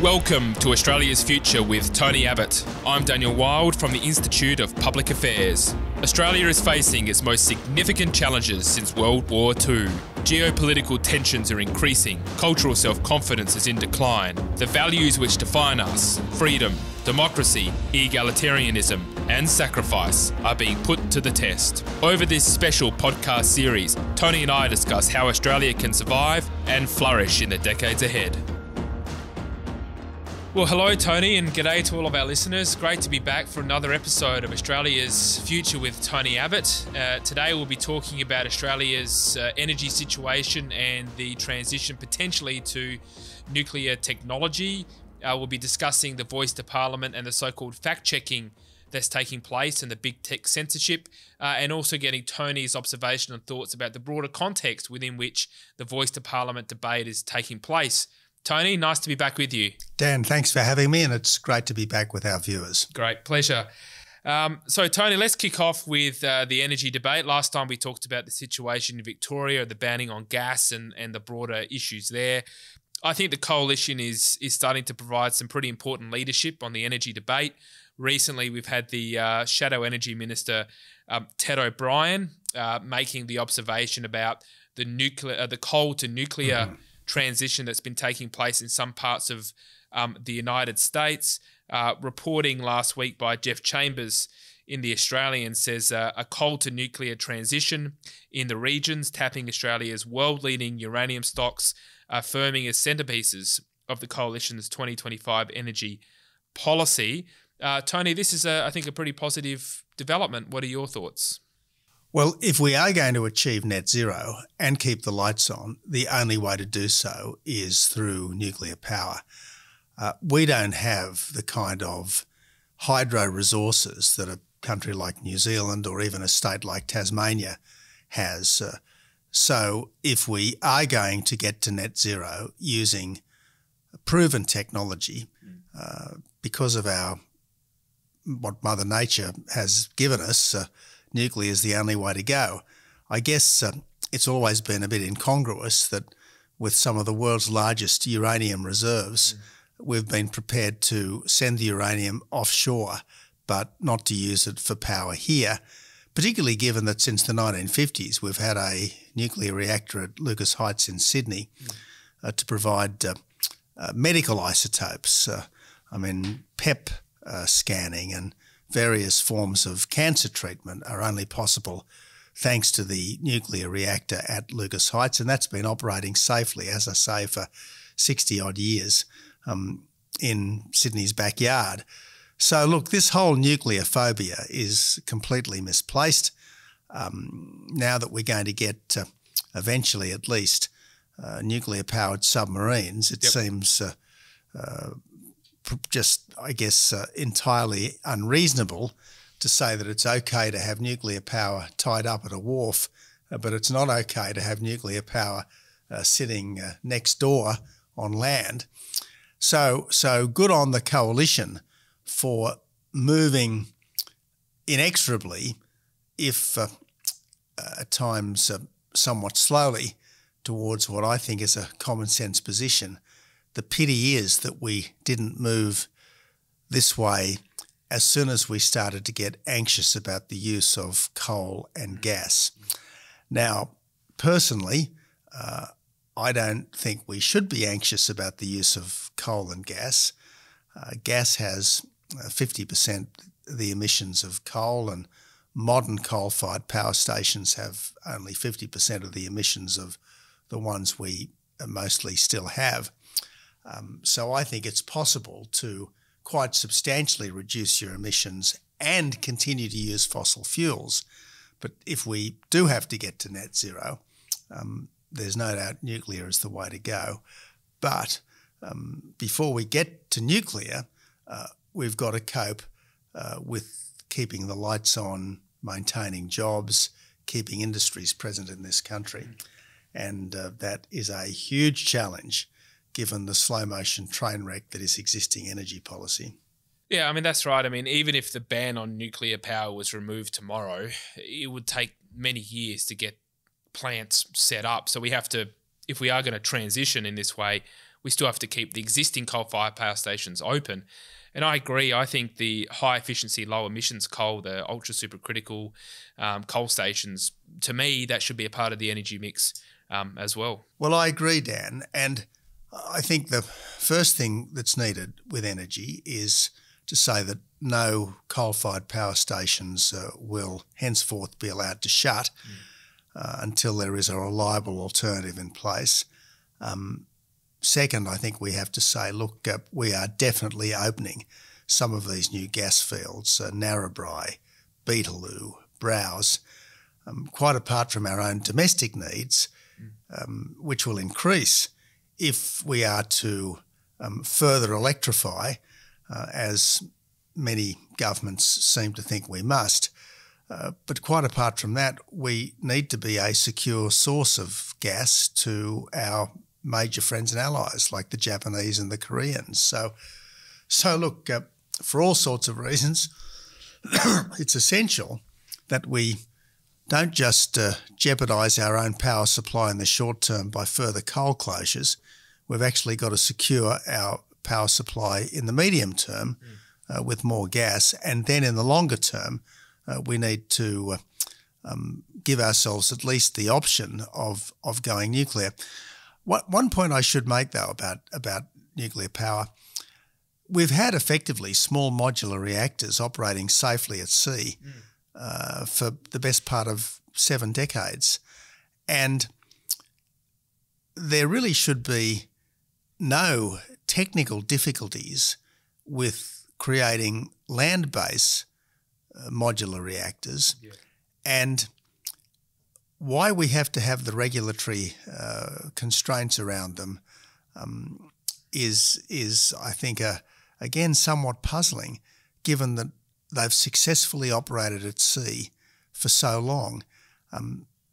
Welcome to Australia's Future with Tony Abbott. I'm Daniel Wild from the Institute of Public Affairs. Australia is facing its most significant challenges since World War II. Geopolitical tensions are increasing, cultural self-confidence is in decline. The values which define us, freedom, democracy, egalitarianism and sacrifice, are being put to the test. Over this special podcast series, Tony and I discuss how Australia can survive and flourish in the decades ahead. Well, hello, Tony, and g'day to all of our listeners. Great to be back for another episode of Australia's Future with Tony Abbott. Today we'll be talking about Australia's energy situation and the transition potentially to nuclear technology. We'll be discussing the voice to Parliament and the so-called fact-checking that's taking place and the big tech censorship, and also getting Tony's observation and thoughts about the broader context within which the voice to Parliament debate is taking place. Tony, nice to be back with you. Dan, thanks for having me, and it's great to be back with our viewers. Great, pleasure. So, Tony, let's kick off with the energy debate. Last time we talked about the situation in Victoria, the banning on gas and the broader issues there. I think the coalition is starting to provide some pretty important leadership on the energy debate. Recently, we've had the Shadow Energy Minister, Ted O'Brien, making the observation about the coal to nuclear transition that's been taking place in some parts of the United States. Reporting last week by Jeff Chambers in The Australian says a coal to nuclear transition in the regions, tapping Australia's world-leading uranium stocks, firming as centerpieces of the coalition's 2025 energy policy. Tony, this is, I think, a pretty positive development. What are your thoughts? Well, if we are going to achieve net zero and keep the lights on, the only way to do so is through nuclear power. We don't have the kind of hydro resources that a country like New Zealand or even a state like Tasmania has. So if we are going to get to net zero using proven technology, because of what Mother Nature has given us, nuclear is the only way to go. I guess it's always been a bit incongruous that with some of the world's largest uranium reserves, we've been prepared to send the uranium offshore but not to use it for power here, particularly given that since the 1950s we've had a nuclear reactor at Lucas Heights in Sydney to provide medical isotopes. PEP scanning and various forms of cancer treatment are only possible thanks to the nuclear reactor at Lucas Heights, and that's been operating safely, as I say, for 60-odd years in Sydney's backyard. So, look, this whole nuclear phobia is completely misplaced. Now that we're going to get, eventually at least, nuclear-powered submarines, it seems entirely unreasonable to say that it's okay to have nuclear power tied up at a wharf, but it's not okay to have nuclear power sitting next door on land. So good on the coalition for moving inexorably, if at times somewhat slowly, towards what I think is a common sense position. The pity is that we didn't move this way as soon as we started to get anxious about the use of coal and gas. Now, personally, I don't think we should be anxious about the use of coal and gas. Gas has 50% the emissions of coal, and modern coal-fired power stations have only 50% of the emissions of the ones we mostly still have. So I think it's possible to quite substantially reduce your emissions and continue to use fossil fuels. But if we do have to get to net zero, there's no doubt nuclear is the way to go. But before we get to nuclear, we've got to cope with keeping the lights on, maintaining jobs, keeping industries present in this country. And that is a huge challenge given the slow-motion train wreck that is existing energy policy. Yeah, that's right. Even if the ban on nuclear power was removed tomorrow, it would take many years to get plants set up. So we have to, if we are going to transition in this way, we still have to keep the existing coal-fired power stations open. And I agree. I think the high-efficiency, low-emissions coal, the ultra-supercritical coal stations, to me, that should be a part of the energy mix as well. Well, I agree, Dan. And I think the first thing that's needed with energy is to say that no coal-fired power stations will henceforth be allowed to shut until there is a reliable alternative in place. Second, I think we have to say, look, we are definitely opening some of these new gas fields, Narrabri, Beetaloo, Browse, quite apart from our own domestic needs, which will increase if we are to further electrify, as many governments seem to think we must. But quite apart from that, we need to be a secure source of gas to our major friends and allies like the Japanese and the Koreans. So look, for all sorts of reasons, it's essential that we don't just jeopardise our own power supply in the short term by further coal closures. We've actually got to secure our power supply in the medium term with more gas, and then in the longer term, we need to give ourselves at least the option of going nuclear. One point I should make, though, about nuclear power, we've had effectively small modular reactors operating safely at sea for the best part of 7 decades. And there really should be no technical difficulties with creating land-based modular reactors. Yeah. And why we have to have the regulatory constraints around them is I think, again, somewhat puzzling, given that they've successfully operated at sea for so long.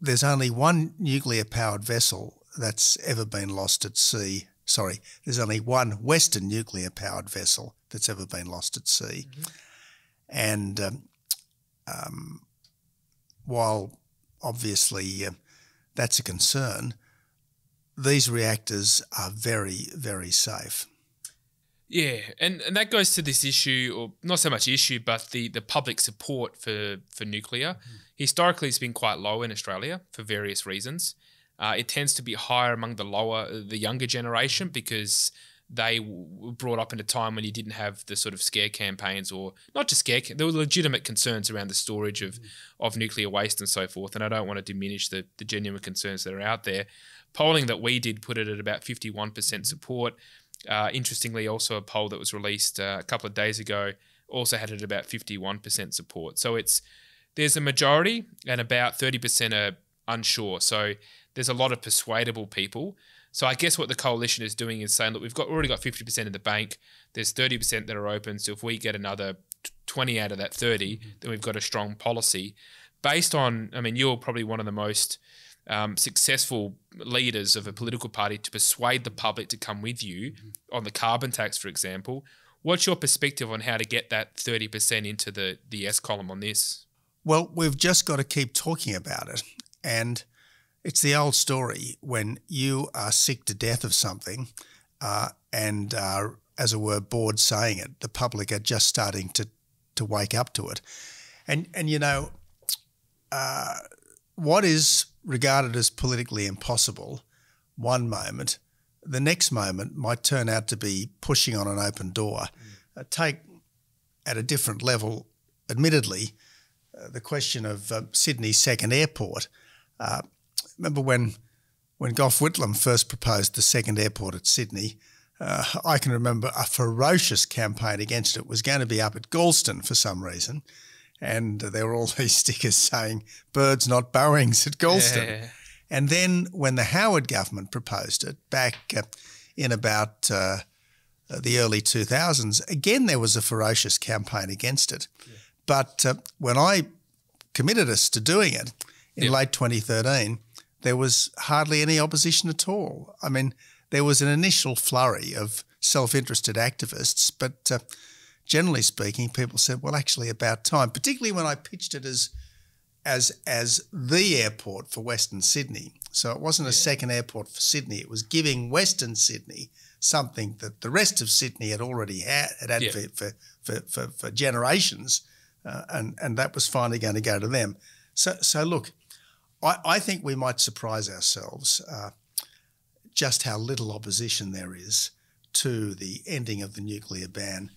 There's only one nuclear-powered vessel that's ever been lost at sea. Sorry, there's only one Western nuclear-powered vessel that's ever been lost at sea. And while obviously that's a concern, these reactors are very, very safe. Yeah, and that goes to this issue, or not so much issue, but the public support for nuclear. Historically, it's been quite low in Australia for various reasons. It tends to be higher among the younger generation, because they were brought up in a time when you didn't have the sort of scare campaigns, or not just scare, there were legitimate concerns around the storage of nuclear waste and so forth. And I don't want to diminish the genuine concerns that are out there. Polling that we did put it at about 51% support. Interestingly, also a poll that was released a couple of days ago also had it about 51% support. So there's a majority, and about 30% are unsure. So there's a lot of persuadable people. So I guess what the coalition is doing is saying, look, we've already got 50% in the bank. There's 30% that are open. So if we get another 20 out of that 30, then we've got a strong policy based on, I mean, you're probably one of the most successful leaders of a political party to persuade the public to come with you on the carbon tax, for example. What's your perspective on how to get that 30% into the yes column on this? Well, we've just got to keep talking about it. And it's the old story: when you are sick to death of something and are, as it were, bored saying it, the public are just starting to wake up to it. And you know, what is regarded as politically impossible one moment, the next moment might turn out to be pushing on an open door. Take at a different level, admittedly, the question of Sydney's second airport. Remember when Gough Whitlam first proposed the second airport at Sydney, I can remember a ferocious campaign against it was going to be up at Galston for some reason. And there were all these stickers saying, birds, not Boeings at Galston. Yeah. And then when the Howard government proposed it back in about the early 2000s, again, there was a ferocious campaign against it. Yeah. But when I committed us to doing it in late 2013, there was hardly any opposition at all. I mean, there was an initial flurry of self-interested activists, but generally speaking, people said, well, actually about time, particularly when I pitched it as the airport for Western Sydney. So it wasn't a second airport for Sydney. It was giving Western Sydney something that the rest of Sydney had already had for generations, and that was finally going to go to them. So look, I think we might surprise ourselves just how little opposition there is to the ending of the nuclear ban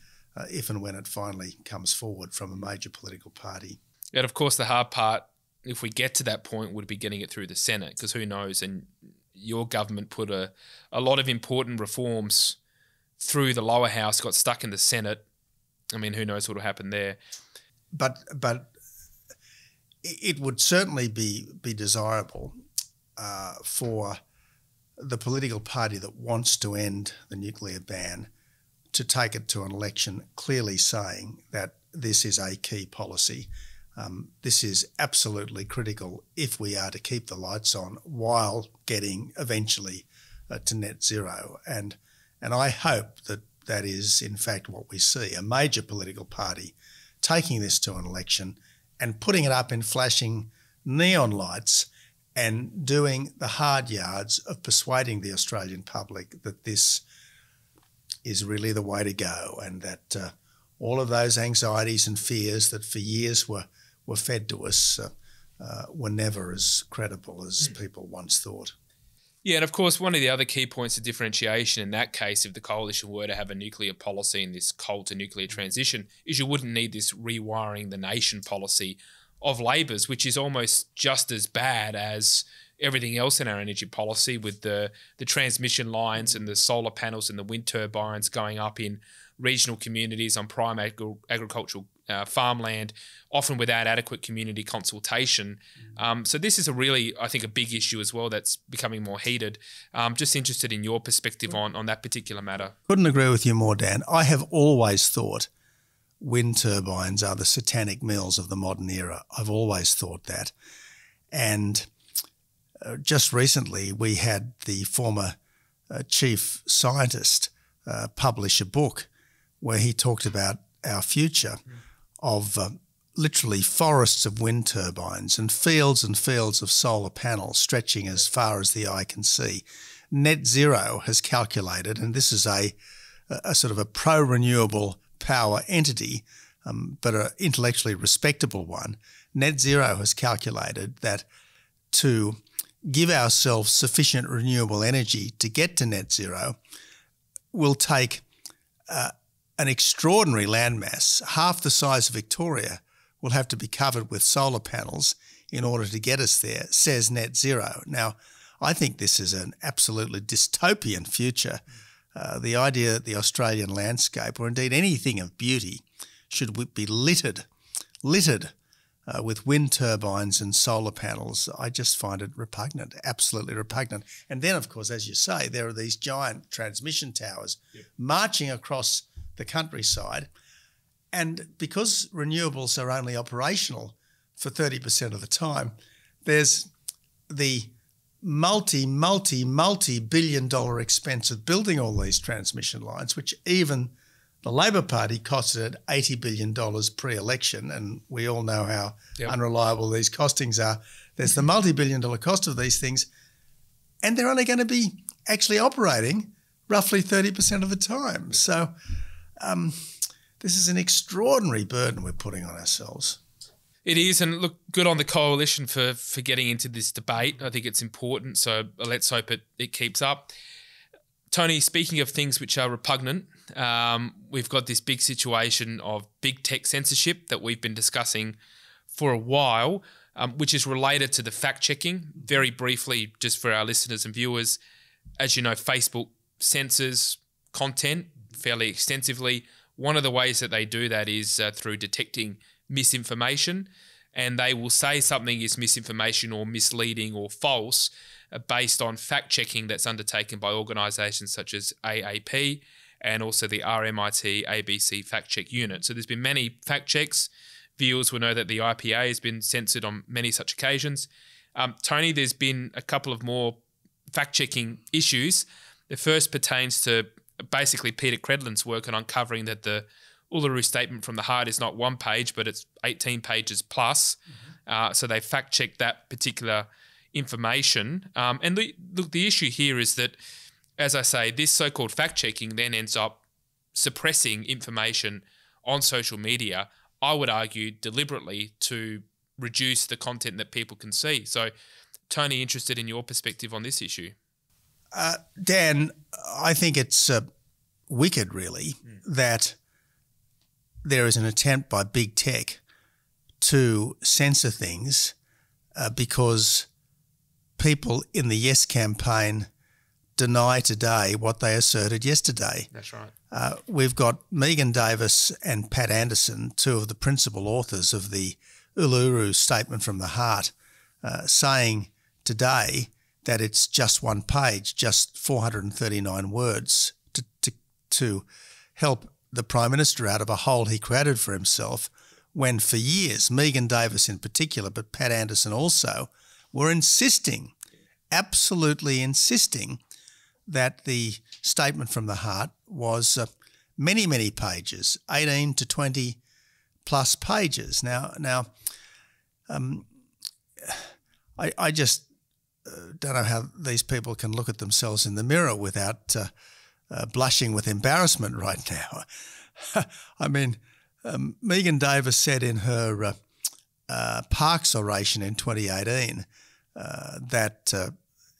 if and when it finally comes forward from a major political party. And of course, the hard part, if we get to that point, would be getting it through the Senate, because who knows? And your government put a lot of important reforms through the lower house, got stuck in the Senate. I mean, who knows what will happen there? But it would certainly be desirable for the political party that wants to end the nuclear ban to take it to an election clearly saying that this is a key policy. This is absolutely critical if we are to keep the lights on while getting eventually to net zero. And I hope that that is in fact what we see, a major political party taking this to an election and putting it up in flashing neon lights and doing the hard yards of persuading the Australian public that this is really the way to go, and that all of those anxieties and fears that for years were fed to us were never as credible as people once thought. Yeah, and of course, one of the other key points of differentiation in that case, if the coalition were to have a nuclear policy in this coal to nuclear transition, is you wouldn't need this rewiring the nation policy of Labor's, which is almost just as bad as everything else in our energy policy, with the transmission lines and the solar panels and the wind turbines going up in regional communities on prime agricultural farmland, often without adequate community consultation. So this is I think, a big issue as well that's becoming more heated. Just interested in your perspective on that particular matter. Couldn't agree with you more, Dan. I have always thought wind turbines are the satanic mills of the modern era. I've always thought that. And just recently we had the former chief scientist publish a book where he talked about our future of literally forests of wind turbines and fields of solar panels stretching as far as the eye can see. Net Zero has calculated, and this is a sort of a pro-renewable power entity, but an intellectually respectable one. Net Zero has calculated that to give ourselves sufficient renewable energy to get to net zero will take an extraordinary landmass. Half the size of Victoria will have to be covered with solar panels in order to get us there, says Net Zero. Now, I think this is an absolutely dystopian future. The idea that the Australian landscape, or indeed anything of beauty, should be littered with wind turbines and solar panels, I just find it repugnant, absolutely repugnant. And then, of course, as you say, there are these giant transmission towers marching across the countryside. And because renewables are only operational for 30% of the time, there's the multi-billion dollar expense of building all these transmission lines, which even the Labor Party costed $80 billion pre-election, and we all know how unreliable these costings are. There's the multi-billion dollar cost of these things, and they're only going to be actually operating roughly 30% of the time. So this is an extraordinary burden we're putting on ourselves. It is, and look, good on the coalition for getting into this debate. I think it's important, so let's hope it keeps up. Tony, speaking of things which are repugnant, we've got this big situation of big tech censorship that we've been discussing for a while, which is related to the fact-checking. Very briefly, just for our listeners and viewers, as you know, Facebook censors content fairly extensively. One of the ways that they do that is through detecting misinformation, and they will say something is misinformation or misleading or false based on fact-checking that's undertaken by organisations such as AAP and also the RMIT ABC fact-check unit. So there's been many fact-checks. Viewers will know that the IPA has been censored on many such occasions. Tony, there's been a couple of more fact-checking issues. The first pertains to basically Peter Credlin's work on uncovering that the Uluru Statement from the Heart is not one page, but it's 18 pages plus. So they fact-checked that particular information. And the issue here is that, as I say, this so-called fact-checking then ends up suppressing information on social media, I would argue deliberately, to reduce the content that people can see. So, Tony, interested in your perspective on this issue? Dan, I think it's wicked, really, that there is an attempt by big tech to censor things because people in the Yes campaign deny today what they asserted yesterday. That's right. We've got Megan Davis and Pat Anderson, two of the principal authors of the Uluru Statement from the Heart, saying today that it's just one page, just 439 words to help the Prime Minister out of a hole he created for himself, when for years, Megan Davis in particular, but Pat Anderson also, were insisting, absolutely insisting, that the Statement from the Heart was many, many pages, 18 to 20 plus pages. Now, I just don't know how these people can look at themselves in the mirror without blushing with embarrassment right now. I mean, Megan Davis said in her Parks oration in 2018 that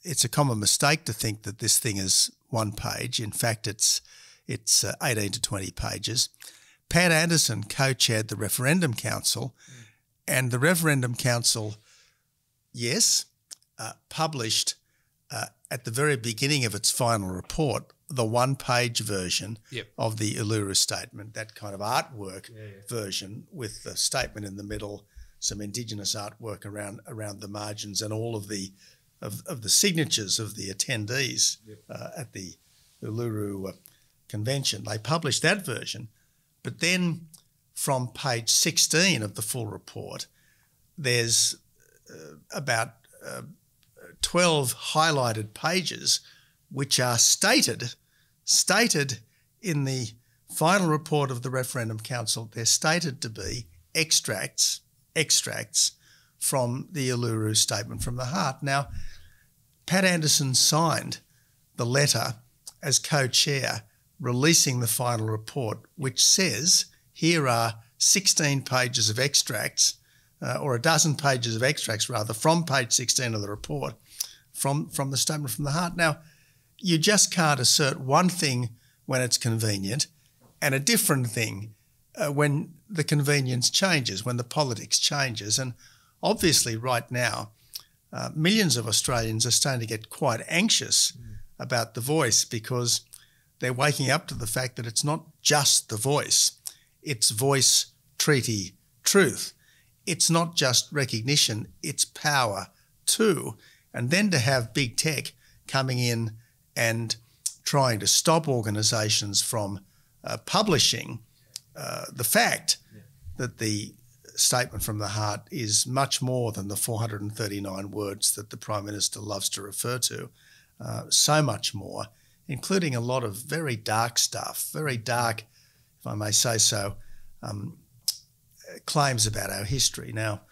it's a common mistake to think that this thing is one page. In fact, it's 18 to 20 pages. Pat Anderson co-chaired the Referendum Council, and the Referendum Council, yes, published at the very beginning of its final report the one-page version of the Uluru Statement, that kind of artwork version with the statement in the middle, some Indigenous artwork around the margins, and all of the signatures of the attendees at the Uluru Convention. They published that version, but then from page 16 of the full report, there's about 12 highlighted pages which are stated in the final report of the Referendum Council. They're stated to be extracts from the Uluru Statement from the Heart. Now, Pat Anderson signed the letter as co-chair releasing the final report, which says here are 16 pages of extracts, or a dozen pages of extracts rather, from page 16 of the report from the Statement from the Heart. Now, you just can't assert one thing when it's convenient and a different thing when the convenience changes, when the politics changes. And obviously right now, millions of Australians are starting to get quite anxious about The Voice, because they're waking up to the fact that it's not just The Voice, it's voice, treaty, truth. It's not just recognition, it's power too. And then to have big tech coming in and trying to stop organisations from publishing the fact that the Statement from the Heart is much more than the 439 words that the Prime Minister loves to refer to, so much more, including a lot of very dark stuff, very dark, if I may say so, claims about our history. Now,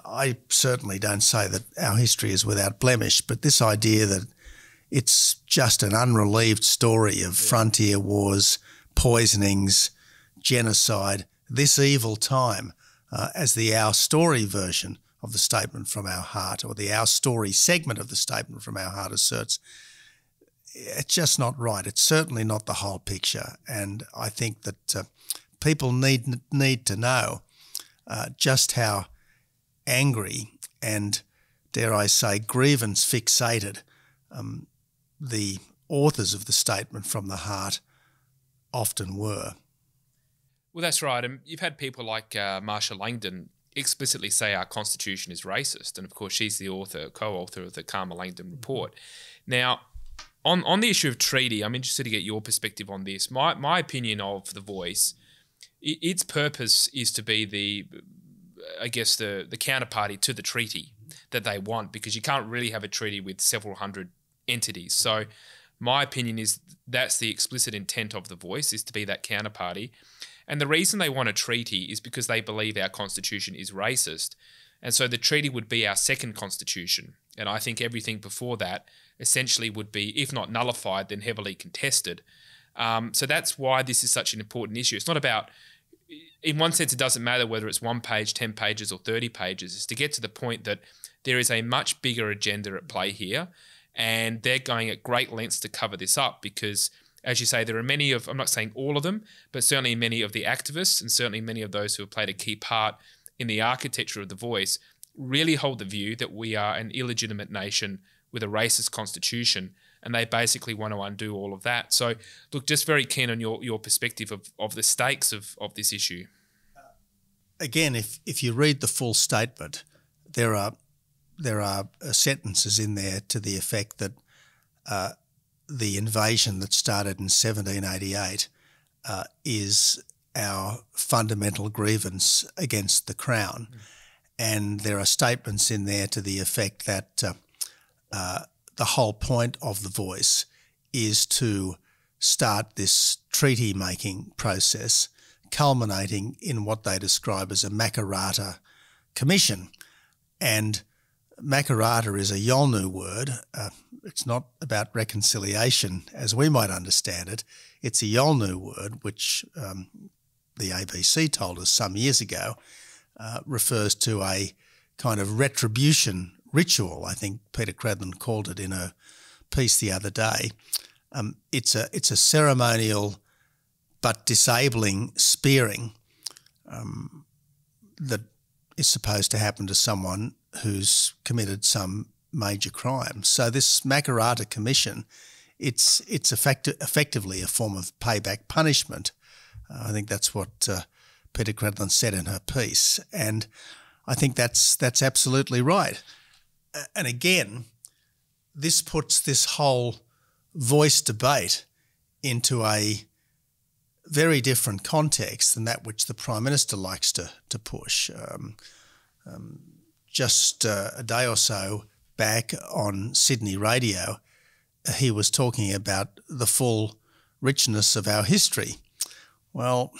I certainly don't say that our history is without blemish, but this idea that it's just an unrelieved story of frontier wars, poisonings, genocide, this evil time, as the Our Story version of the Statement from Our Heart, or the Our Story segment of the Statement from Our Heart asserts, it's just not right. It's certainly not the whole picture. And I think that people need to know just how angry and, dare I say, grievance fixated the authors of the Statement from the Heart often were. Well, that's right. And you've had people like Marsha Langdon explicitly say our Constitution is racist. And of course, she's the co-author of the Karma Langdon report. Now, on the issue of treaty, I'm interested to get your perspective on this. My opinion of The Voice, its purpose is to be the counterparty to the treaty that they want, because you can't really have a treaty with several hundred entities. So my opinion is that's the explicit intent of The Voice, is to be that counterparty. And the reason they want a treaty is because they believe our Constitution is racist. And so the treaty would be our second constitution. And I think everything before that essentially would be, if not nullified, then heavily contested. So that's why this is such an important issue. It's not about, in one sense, it doesn't matter whether it's 1 page, 10 pages or 30 pages. It's to get to the point that there is a much bigger agenda at play here, and they're going at great lengths to cover this up because, as you say, there are many of, I'm not saying all of them, but certainly many of the activists and certainly many of those who have played a key part in the architecture of the voice really hold the view that we are an illegitimate nation with a racist constitution, and they basically want to undo all of that. So, look, just very keen on your perspective of the stakes of this issue. Again, if you read the full statement, there are sentences in there to the effect that the invasion that started in 1788 is our fundamental grievance against the Crown. And there are statements in there to the effect that the whole point of the voice is to start this treaty-making process, culminating in what they describe as a Makarrata commission. And Makarrata is a Yolngu word. It's not about reconciliation as we might understand it. It's a Yolngu word, which the ABC told us some years ago, refers to a kind of retribution ritual. I think Peter Credlin called it in a piece the other day. It's a ceremonial but disabling spearing that is supposed to happen to someone who's committed some major crime. So this Makarrata commission, it's effectively a form of payback punishment. I think that's what Peter Credlin said in her piece, and I think that's absolutely right. And again, this puts this whole voice debate into a very different context than that which the Prime Minister likes to push. Just a day or so back on Sydney radio, he was talking about the full richness of our history. Well,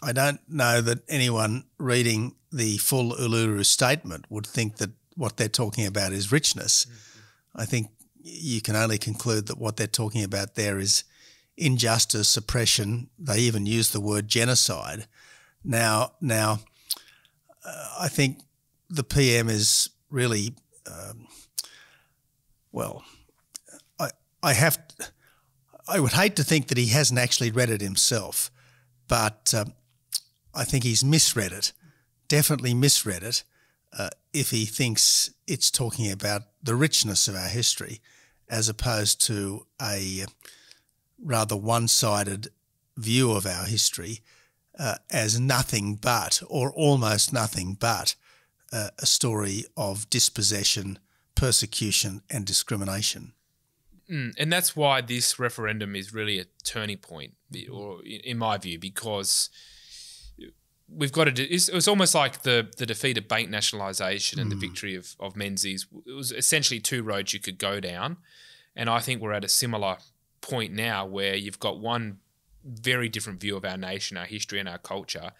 I don't know that anyone reading the full Uluru Statement would think that what they're talking about is richness. I think you can only conclude that what they're talking about there is injustice, oppression. They even use the word genocide. Now, I think the PM is really, I would hate to think that he hasn't actually read it himself, but I think he's misread it, definitely misread it, if he thinks it's talking about the richness of our history as opposed to a rather one-sided view of our history as nothing but, or almost nothing but, a story of dispossession, persecution and discrimination. And that's why this referendum is really a turning point, or in my view, because we've got to. It's almost like the defeat of bank nationalisation and the victory of Menzies. It was essentially two roads you could go down, and I think we're at a similar point now where you've got one very different view of our nation, our history, and our culture,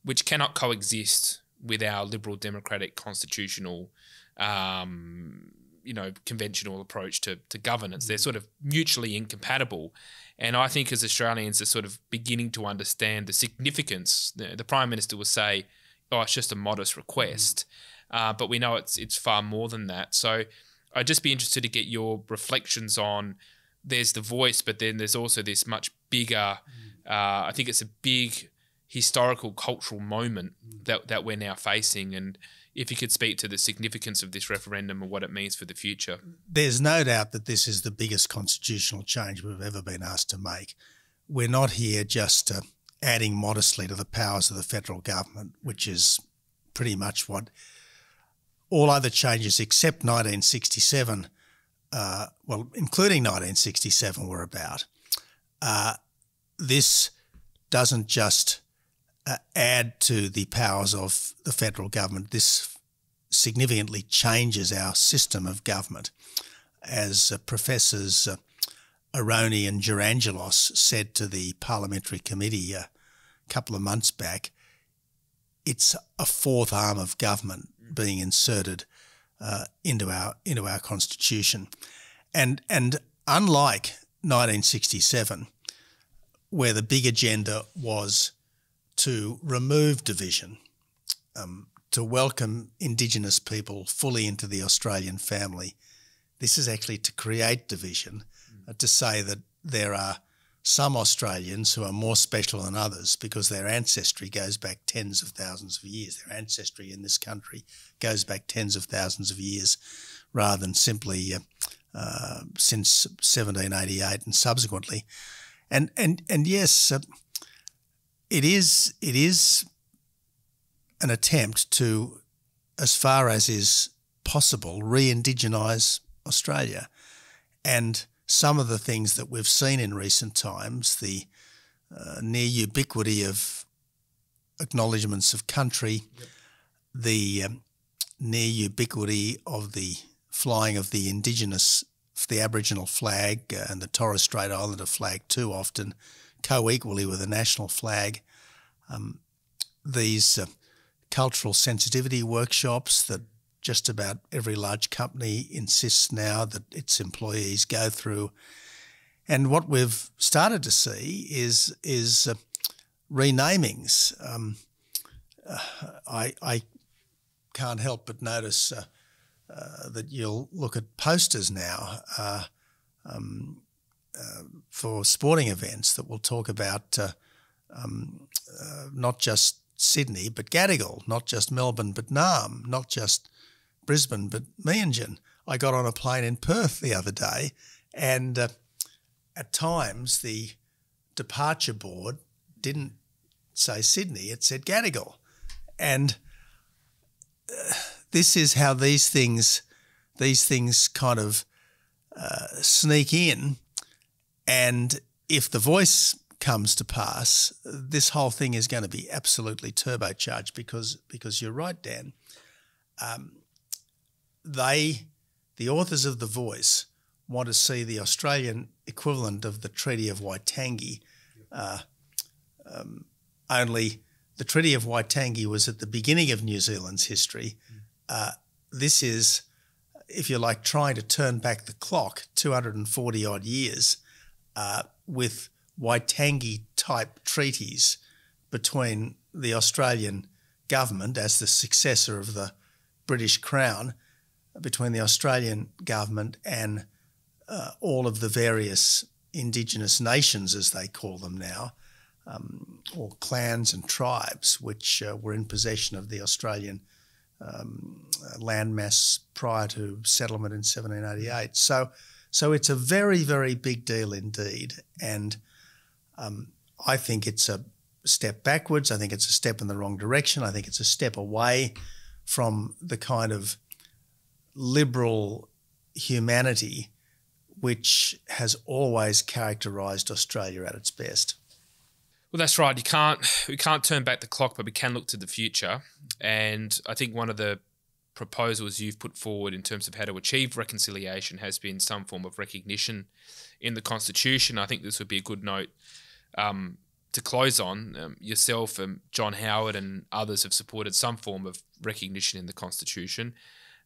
which cannot coexist with our liberal democratic constitutional conventional approach to governance. They're sort of mutually incompatible. And I think as Australians are sort of beginning to understand the significance, the Prime Minister will say, oh, it's just a modest request. But we know it's far more than that. So I'd just be interested to get your reflections on, there's the voice, but then there's also this much bigger, I think it's a big historical, cultural moment that we're now facing. And if you could speak to the significance of this referendum and what it means for the future. There's no doubt that this is the biggest constitutional change we've ever been asked to make. We're not here just adding modestly to the powers of the federal government, which is pretty much what all other changes except 1967, including 1967, were about. This doesn't just add to the powers of the federal government. This significantly changes our system of government. As Professors Aroni and Gerangelos said to the Parliamentary Committee a couple of months back, it's a fourth arm of government being inserted into our constitution, and unlike 1967, where the big agenda was to remove division, to welcome Indigenous people fully into the Australian family, this is actually to create division, to say that there are some Australians who are more special than others because their ancestry goes back tens of thousands of years. Their ancestry in this country goes back tens of thousands of years, rather than simply since 1788 and subsequently. And yes, it is an attempt to, as far as is possible, re-indigenise Australia. And some of the things that we've seen in recent times, the near ubiquity of acknowledgements of country, the near ubiquity of the flying of the Indigenous, the Aboriginal flag and the Torres Strait Islander flag too often, co-equally with the national flag. These cultural sensitivity workshops that just about every large company insists now that its employees go through. And what we've started to see is renamings. I can't help but notice that you'll look at posters now for sporting events that will talk about not just Sydney but Gadigal, not just Melbourne but Naarm, not just Brisbane but Meanjin. I got on a plane in Perth the other day, and at times the departure board didn't say Sydney, it said Gadigal. And this is how these things kind of sneak in. And if the voice comes to pass, this whole thing is going to be absolutely turbocharged because you're right, Dan. The authors of the voice want to see the Australian equivalent of the Treaty of Waitangi. Only the Treaty of Waitangi was at the beginning of New Zealand's history. This is, if you like, trying to turn back the clock 240 odd years with Waitangi-type treaties between the Australian government as the successor of the British Crown, between the Australian government and all of the various Indigenous nations, as they call them now, or clans and tribes, which were in possession of the Australian landmass prior to settlement in 1788. So it's a very, very big deal indeed. And I think it's a step backwards. I think it's a step in the wrong direction. I think it's a step away from the kind of liberal humanity which has always characterised Australia at its best. Well, that's right. We can't turn back the clock, but we can look to the future. And I think one of the proposals you've put forward in terms of how to achieve reconciliation has been some form of recognition in the Constitution. I think this would be a good note to close on. Yourself and John Howard and others have supported some form of recognition in the Constitution.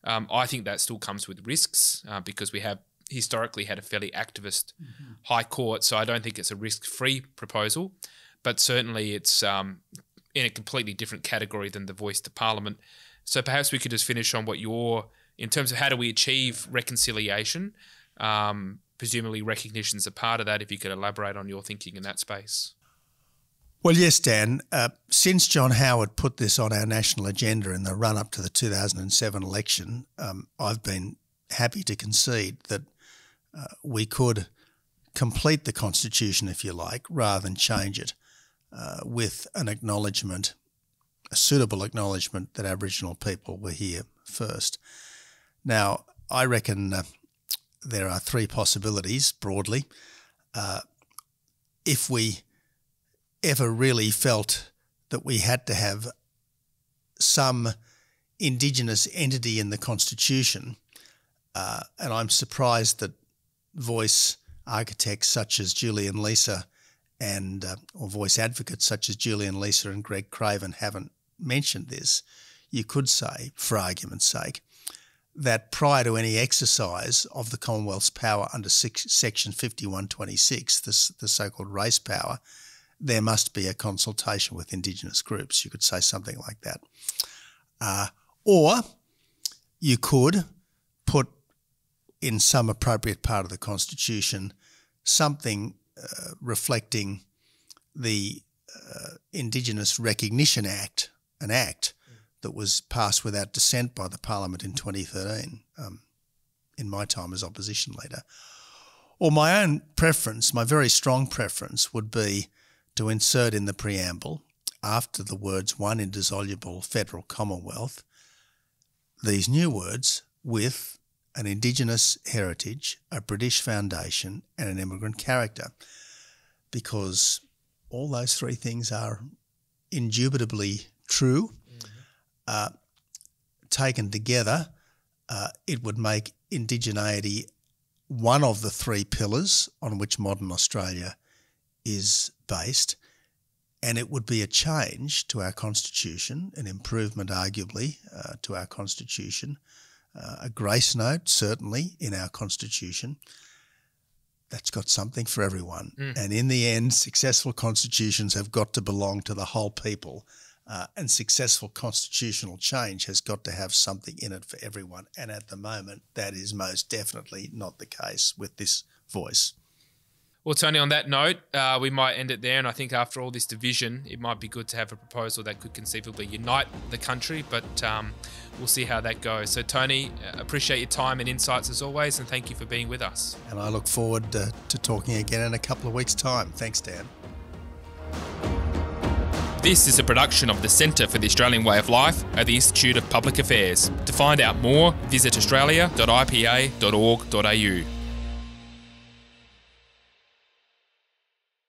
I think that still comes with risks because we have historically had a fairly activist High Court, so I don't think it's a risk-free proposal, but certainly it's in a completely different category than the voice to Parliament. So perhaps we could just finish on what in terms of how do we achieve reconciliation, presumably recognition is a part of that, if you could elaborate on your thinking in that space. Well, yes, Dan. Since John Howard put this on our national agenda in the run-up to the 2007 election, I've been happy to concede that we could complete the Constitution, if you like, rather than change it, with an acknowledgement, a suitable acknowledgement that Aboriginal people were here first. Now, I reckon there are three possibilities, broadly. If we ever really felt that we had to have some Indigenous entity in the Constitution, and I'm surprised that voice architects such as Julian Leeser or voice advocates such as Julian Leeser and Greg Craven haven't mentioned this. you could say, for argument's sake, that prior to any exercise of the Commonwealth's power under Section 5126, the so-called race power, there must be a consultation with Indigenous groups. You could say something like that. Or you could put in some appropriate part of the Constitution something reflecting the Indigenous Recognition Act, an act that was passed without dissent by the Parliament in 2013, in my time as opposition leader. Or my own preference, my very strong preference, would be to insert in the preamble, after the words "one indissoluble federal commonwealth," these new words, "with an Indigenous heritage, a British foundation and an immigrant character," because all those three things are indubitably true. Taken together, it would make indigeneity one of the three pillars on which modern Australia is based, and it would be a change to our Constitution, an improvement arguably to our Constitution, a grace note certainly in our Constitution that's got something for everyone. And in the end, successful constitutions have got to belong to the whole people, and successful constitutional change has got to have something in it for everyone. And at the moment, that is most definitely not the case with this voice. Well, Tony, on that note, we might end it there. And I think after all this division, it might be good to have a proposal that could conceivably unite the country. But we'll see how that goes. So, Tony, appreciate your time and insights as always. And thank you for being with us. And I look forward to talking again in a couple of weeks' time. Thanks, Dan. This is a production of the Centre for the Australian Way of Life at the Institute of Public Affairs. To find out more, visit australia.ipa.org.au.